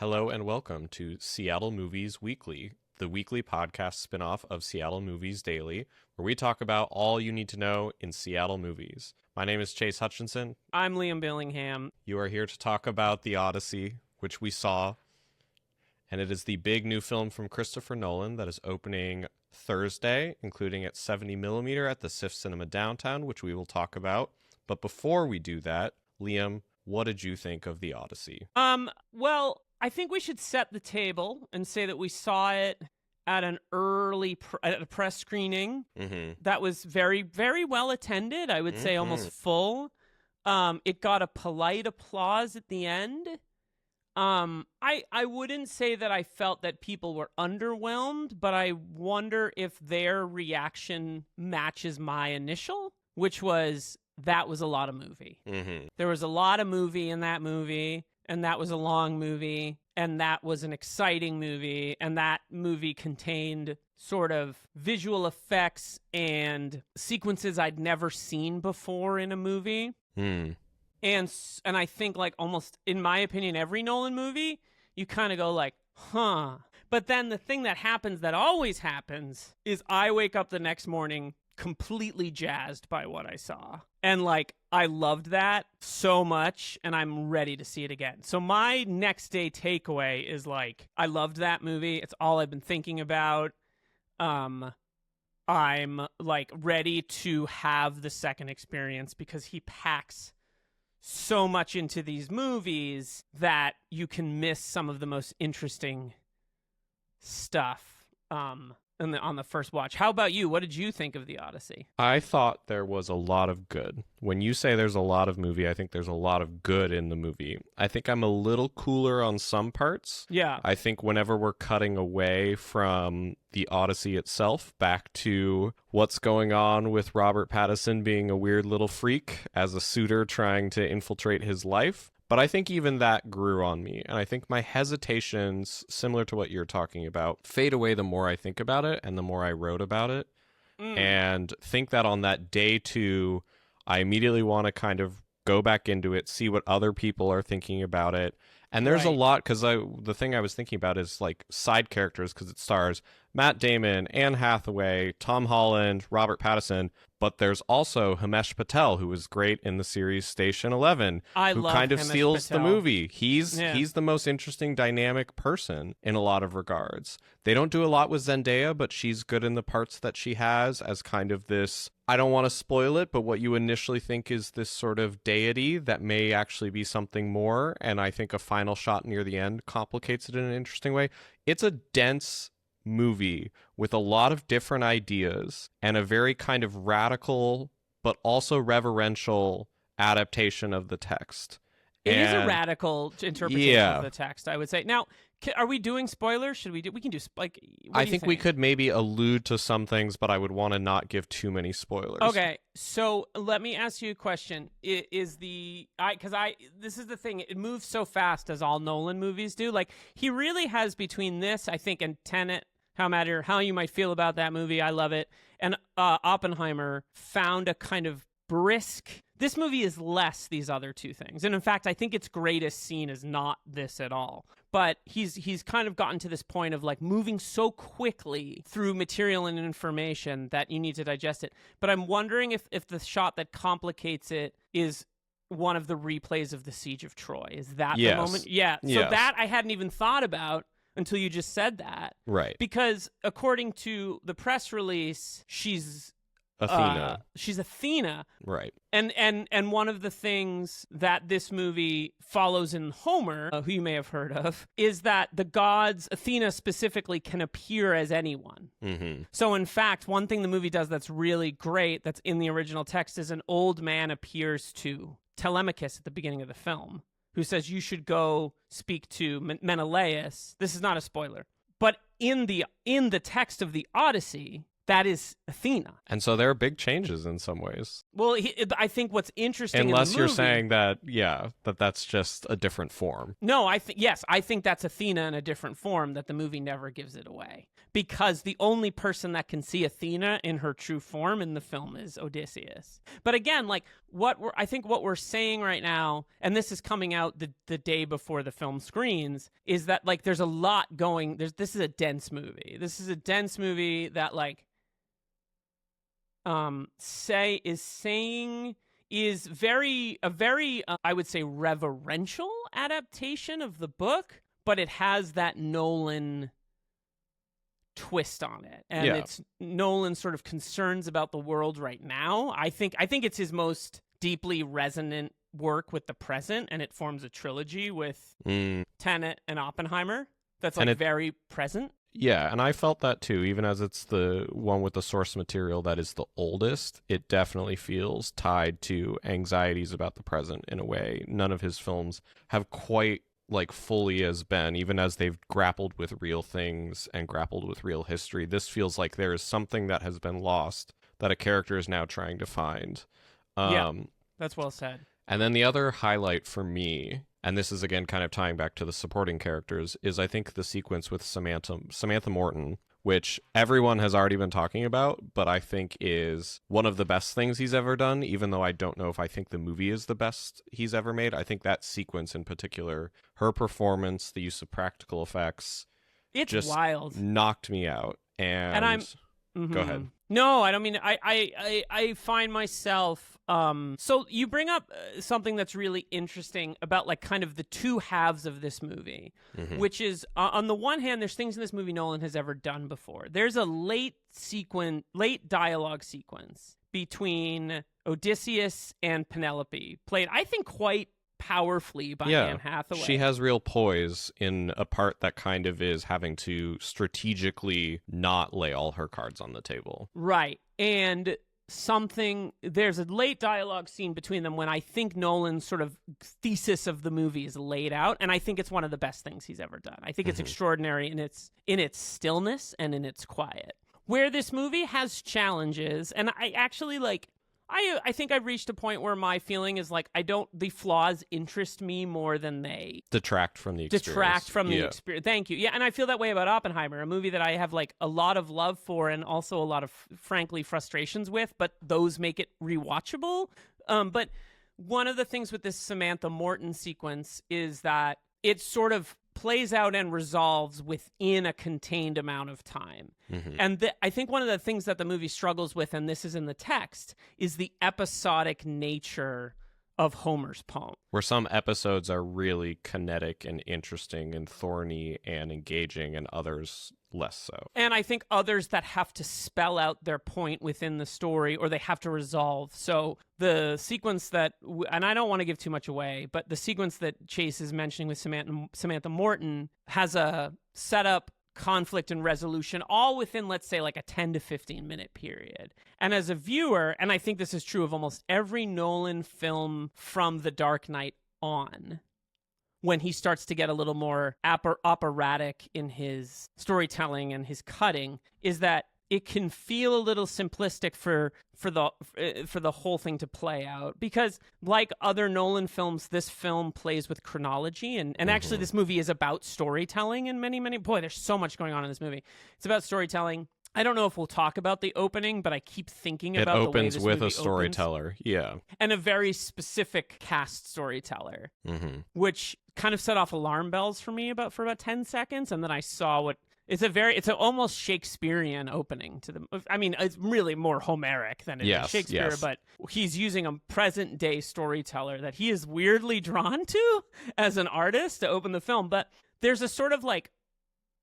Hello and welcome to Seattle Movies Weekly, the weekly podcast spinoff of Seattle Movies Daily, where we talk about all you need to know in Seattle movies. My name is Chase Hutchinson. I'm Liam Billingham. You are here to talk about the Odyssey, which we saw, and it is the big new film from Christopher Nolan that is opening Thursday, including at 70mm at the SIFF Cinema Downtown, which we will talk about. But before we do that, Liam, what did you think of the Odyssey? Well, I think we should set the table and say that we saw it at an early at a press screening that was very, very well attended. I would say almost full. It got a polite applause at the end. I wouldn't say that I felt that people were underwhelmed, but I wonder if their reaction matches my initial, which was that was a lot of movie. There was a lot of movie in that movie. And that was a long movie, and that was an exciting movie, and that movie contained sort of visual effects and sequences I'd never seen before in a movie. And I think, like, almost, in my opinion, every Nolan movie, you kind of go like, huh. But then the thing that happens that always happens is I wake up the next morning completely jazzed by what I saw. And, like, I loved that so much, and I'm ready to see it again. So my next day takeaway is, like, I loved that movie. It's all I've been thinking about. I'm, like, ready to have the second experience because he packs so much into these movies that you can miss some of the most interesting stuff on the first watch. How about you? What did you think of the Odyssey? I thought there was a lot of good. When you say there's a lot of movie, I think there's a lot of good in the movie. I think I'm a little cooler on some parts. Yeah. I think whenever we're cutting away from the Odyssey itself back to what's going on with Robert Pattinson being a weird little freak as a suitor trying to infiltrate his life. But I think even that grew on me. And I think my hesitations, similar to what you're talking about, fade away the more I think about it and the more I wrote about it. And think that on that day two, I immediately want to kind of go back into it, see what other people are thinking about it. And there's a lot, because the thing I was thinking about is like side characters, because it stars Matt Damon, Anne Hathaway, Tom Holland, Robert Pattinson, but there's also Himesh Patel, who was great in the series Station 11, who kind of steals the movie. He's the most interesting dynamic person in a lot of regards. They don't do a lot with Zendaya, but she's good in the parts that she has as kind of this, I don't want to spoil it, but what you initially think is this sort of deity that may actually be something more, and I think a final shot near the end complicates it in an interesting way. It's a dense movie with a lot of different ideas and a very kind of radical but also reverential adaptation of the text. It is a radical interpretation of the text, I would say. Now, are we doing spoilers? Should we do? We can do like. I think we could maybe allude to some things, but I would want to not give too many spoilers. Okay, so let me ask you a question: this is the thing. It moves so fast, as all Nolan movies do. Like, he really has, between this, I think, and Tenet. No matter how you might feel about that movie, I love it. And Oppenheimer found a kind of brisk. This movie is less these other two things. And in fact, I think its greatest scene is not this at all. But he's kind of gotten to this point of like moving so quickly through material and information that you need to digest it. But I'm wondering if the shot that complicates it is one of the replays of the Siege of Troy. Is that the moment? Yeah. So that I hadn't even thought about until you just said that. Right. Because according to the press release, she's Athena. She's Athena. Right. And one of the things that this movie follows in Homer, who you may have heard of, is that the gods, Athena specifically, can appear as anyone. So in fact, one thing the movie does that's really great, that's in the original text, is an old man appears to Telemachus at the beginning of the film, who says, you should go speak to Menelaus. This is not a spoiler. But in the text of the Odyssey, That is Athena. And so there are big changes in some ways. Well, I think what's interesting Unless in the you're movie, saying that, that's just a different form. No, I think that's Athena in a different form, that the movie never gives it away. Because the only person that can see Athena in her true form in the film is Odysseus. But again, like what we're saying right now, and this is coming out the day before the film screens, is that like there's a lot going. This is a dense movie. This is a dense movie that like is a very I would say reverential adaptation of the book, but it has that Nolan twist on it, and it's Nolan's sort of concerns about the world right now. I think it's his most deeply resonant work with the present, and it forms a trilogy with Tenet and Oppenheimer that's like very present. Yeah, and I felt that too. Even as it's the one with the source material that is the oldest, it definitely feels tied to anxieties about the present in a way none of his films have quite like fully as been, even as they've grappled with real things and grappled with real history. This feels like there is something that has been lost that a character is now trying to find. That's well said. And then the other highlight for me, and this is again kind of tying back to the supporting characters, is I think the sequence with Samantha Morton, which everyone has already been talking about, but I think is one of the best things he's ever done, even though I don't know if I think the movie is the best he's ever made. I think that sequence in particular, her performance, the use of practical effects, it's just wild. Knocked me out. And I'm... Go ahead. No, I don't mean I find myself so you bring up something that's really interesting about like kind of the two halves of this movie, which is on the one hand there's things in this movie Nolan has ever done before. There's a late dialogue sequence between Odysseus and Penelope, played I think quite powerfully by Anne Hathaway. She has real poise in a part that kind of is having to strategically not lay all her cards on the table. Right. And there's a late dialogue scene between them when I think Nolan's sort of thesis of the movie is laid out, and I think it's one of the best things he's ever done. I think it's extraordinary in its stillness and in its quiet. Where this movie has challenges, and I actually like I think I've reached a point where my feeling is like the flaws interest me more than they detract from the experience. Experience. Thank you. Yeah, and I feel that way about Oppenheimer, a movie that I have like a lot of love for and also a lot of frankly frustrations with, but those make it rewatchable. But one of the things with this Samantha Morton sequence is that it sort of plays out and resolves within a contained amount of time. And I think one of the things that the movie struggles with, and this is in the text, is the episodic nature of Homer's poem. Where some episodes are really kinetic and interesting and thorny and engaging, and others less so. And I think others that have to spell out their point within the story, or they have to resolve. So the sequence that, and I don't want to give too much away, but the sequence that Chase is mentioning with Samantha Morton has a setup, conflict, and resolution all within, let's say, like a 10 to 15 minute period. And as a viewer, and I think this is true of almost every Nolan film from The Dark Knight on, when he starts to get a little more operatic in his storytelling and his cutting, is that it can feel a little simplistic for the whole thing to play out, because like other Nolan films, this film plays with chronology, and actually this movie is about storytelling in many there's so much going on in this movie. It's about storytelling. I don't know if we'll talk about the opening, but I keep thinking about the way this movie opens. It opens with a storyteller, and a very specific cast storyteller, which kind of set off alarm bells for me for about 10 seconds, and then I saw it's an almost Shakespearean opening to the. I mean, it's really more Homeric than it is Shakespeare, but he's using a present day storyteller that he is weirdly drawn to as an artist to open the film. But there's a sort of like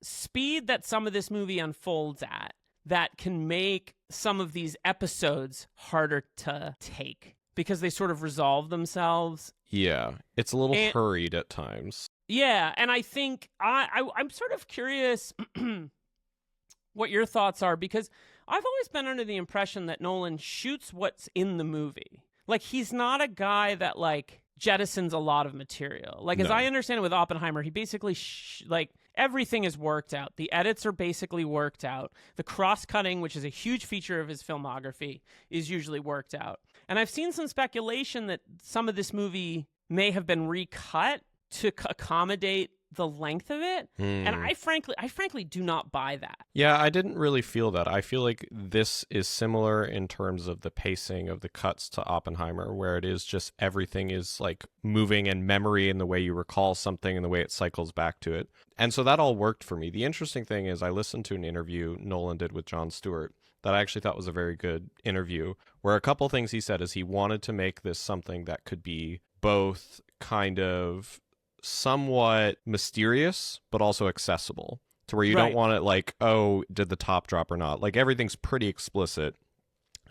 speed that some of this movie unfolds at that can make some of these episodes harder to take because they sort of resolve themselves. Yeah, it's a little hurried at times. Yeah, and I think I'm sort of curious what your thoughts are, because I've always been under the impression that Nolan shoots what's in the movie. Like, he's not a guy that, like, jettisons a lot of material. Like, as I understand it with Oppenheimer, he basically, everything is worked out. The edits are basically worked out. The cross-cutting, which is a huge feature of his filmography, is usually worked out. And I've seen some speculation that some of this movie may have been recut to accommodate the length of it, and I frankly do not buy that. Yeah, I didn't really feel that. I feel like this is similar in terms of the pacing of the cuts to Oppenheimer, where it is just everything is like moving in memory and the way you recall something and the way it cycles back to it. And so that all worked for me. The interesting thing is I listened to an interview Nolan did with Jon Stewart that I actually thought was a very good interview, where a couple things he said is he wanted to make this something that could be both kind of somewhat mysterious but also accessible, to where you don't want it like, oh, did the top drop or not? Like, everything's pretty explicit.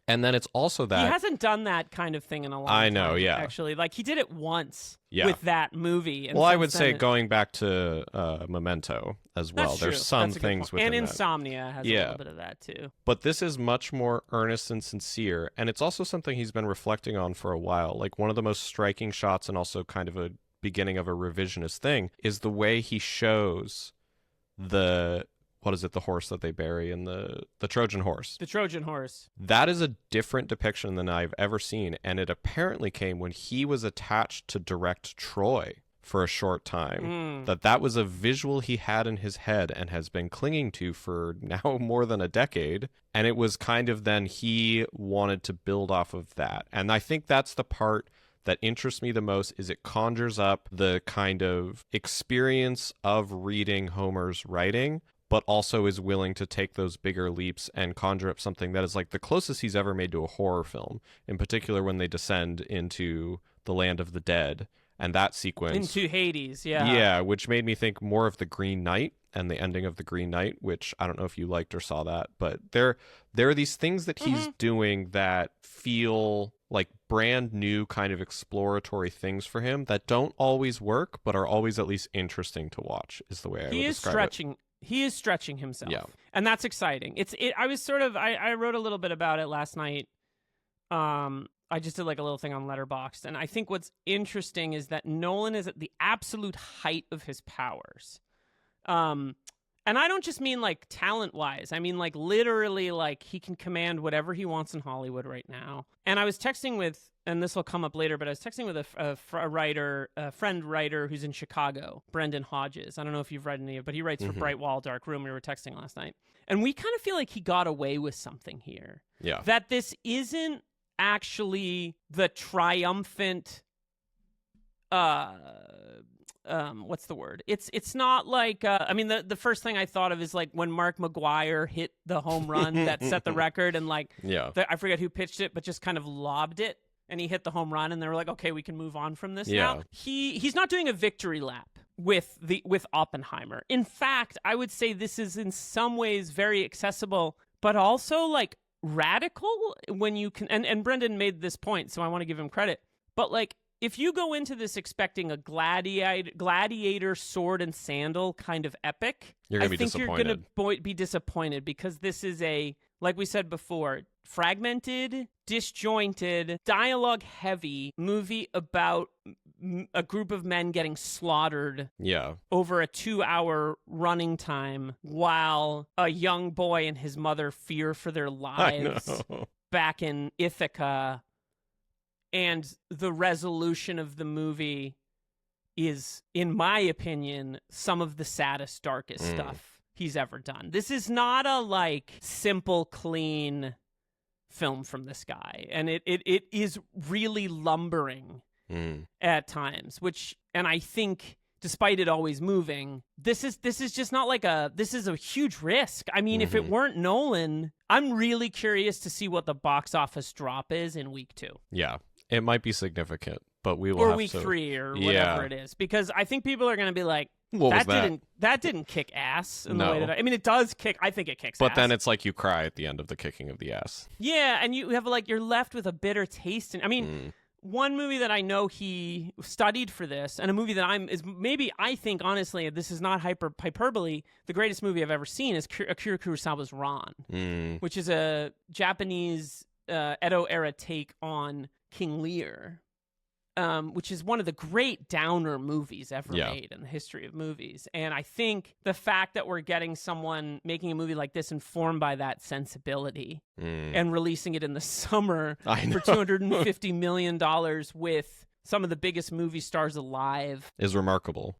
And then it's also that he hasn't done that kind of thing in a long time. I know, yeah. Actually, like, he did it once with that movie. And well, I would say going back to Memento as well. That's There's true. some That's things within and that. Insomnia has a little bit of that too. But this is much more earnest and sincere, and it's also something he's been reflecting on for a while. Like, one of the most striking shots, and also kind of a beginning of a revisionist thing, is the way he shows the horse that they bury in the Trojan horse. The Trojan horse. That is a different depiction than I've ever seen, and it apparently came when he was attached to direct Troy for a short time. That was a visual he had in his head and has been clinging to for now more than a decade, and it was kind of then he wanted to build off of that. And I think that's the part that interests me the most, is it conjures up the kind of experience of reading Homer's writing, but also is willing to take those bigger leaps and conjure up something that is like the closest he's ever made to a horror film, in particular when they descend into the land of the dead and that sequence. Into Hades, yeah. Yeah, which made me think more of The Green Knight and the ending of The Green Knight, which I don't know if you liked or saw that, but there are these things that he's doing that feel like brand new kind of exploratory things for him that don't always work, but are always at least interesting to watch, is the way I would describe it. He is stretching himself. Yeah. And that's exciting. I wrote a little bit about it last night. I just did like a little thing on Letterboxd, and I think what's interesting is that Nolan is at the absolute height of his powers. And I don't just mean like talent-wise. I mean like literally, like he can command whatever he wants in Hollywood right now. And I was texting with, and this will come up later, but I was texting with a friend writer who's in Chicago, Brendan Hodges. I don't know if you've read any of it, but he writes for Bright Wall, Dark Room. We were texting last night. And we kind of feel like he got away with something here. Yeah. That this isn't actually the triumphant what's the word? It's not like I mean the first thing I thought of is like when Mark McGwire hit the home run that set the record, and like I forget who pitched it, but just kind of lobbed it and he hit the home run, and they were like, okay, we can move on from this now. He's not doing a victory lap with Oppenheimer. In fact, I would say this is in some ways very accessible, but also like radical when you can, and Brendan made this point, so I want to give him credit, but like if you go into this expecting a gladiator sword and sandal kind of epic, you're going to be disappointed, because this is a, like we said before, fragmented, disjointed, dialogue-heavy movie about a group of men getting slaughtered over a 2-hour running time while a young boy and his mother fear for their lives back in Ithaca. And the resolution of the movie is, in my opinion, some of the saddest, darkest stuff he's ever done. This is not a, like, simple, clean film from this guy. And it is really lumbering at times, and I think, despite it always moving, this is just not like this is a huge risk. I mean, if it weren't Nolan, I'm really curious to see what the box office drop is in week 2. Yeah. It might be significant, but we will or have week to... 3 or whatever it is, because I think people are going to be like, that didn't kick ass in the way that I mean, it does kick. I think it kicks ass. But then it's like you cry at the end of the kicking of the ass. Yeah, and you have like, you're left with a bitter taste. And I mean, one movie that I know he studied for this, and a movie that I think, honestly, this is not hyperbole, the greatest movie I've ever seen is Akira Kurosawa's Ran, which is a Japanese Edo era take on King Lear. which is one of the great downer movies ever made in the history of movies. And I think the fact that we're getting someone making a movie like this informed by that sensibility and releasing it in the summer for $250 million with some of the biggest movie stars alive is remarkable.